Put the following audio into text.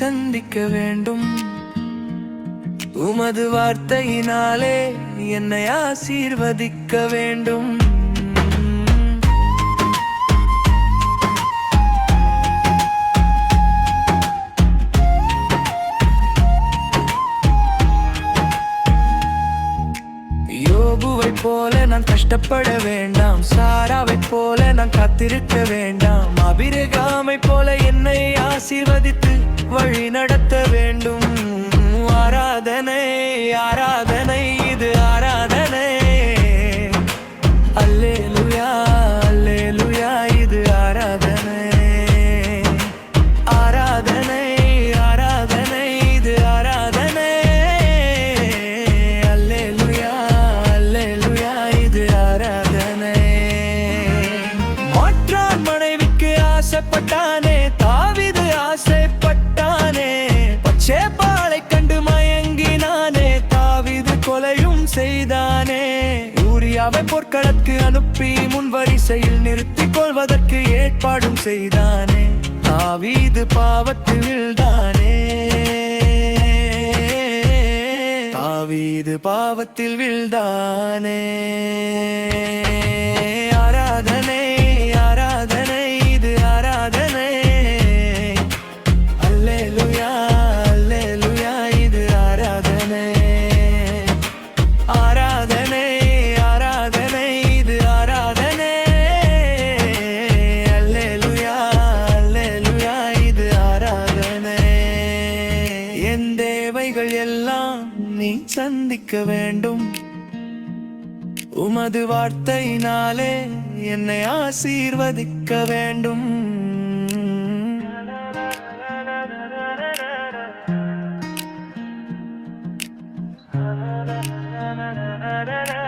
சந்திக்க வேண்டும். உமது வார்த்தையினாலே என்னை ஆசீர்வதிக்க வேண்டும். யோபுவை போல நான் கஷ்டப்பட வேண்டாம், சாராவை போல நான் காத்திருக்க வேண்டாம். ஆபிரகாமை போல என்னை ஆசீர்வதித்து வழி நடத்த வேண்டும். ஆராதனை ஆராதனை இது ஆராதனை. அல்லேலூயா அல்லேலூயா இது ஆராதனை. ஆராதனை ஆராதனை இது ஆராதனை. அல்லேலூயா அல்லேலூயா இது ஆராதனை. மாற்றான் மனைவிக்கு ஆசைப்பட்டானே, தாவீது ஆசைப்பட்டானே. பச்சேபாளை கண்டு மயங்கினானே, தாவீது கொலையும் செய்தானே. ஊரியாவை போர்க்களத்துக்கு அனுப்பி முன்வரிசையில் நிறுத்திக் கொள்வதற்கு ஏற்பாடும் செய்தானே. தாவீது பாவத்தில் வீழ்ந்தானே, தாவீது பாவத்தில் வீழ்ந்தானே. ஆராதனை ஆராதனை இது ஆராதனை. அல்லேலூயா அல்லேலூயா இது ஆராதனை. ஆராதனை ஆராதனை இது ஆராதனை. அல்லேலூயா அல்லேலூயா இது ஆராதனை. என் தேவைகள் எல்லாம் நீ சந்திக்க வேண்டும். உமது வார்த்தையினாலே என்னை ஆசீர்வதிக்க வேண்டும். Da da da da da da da da.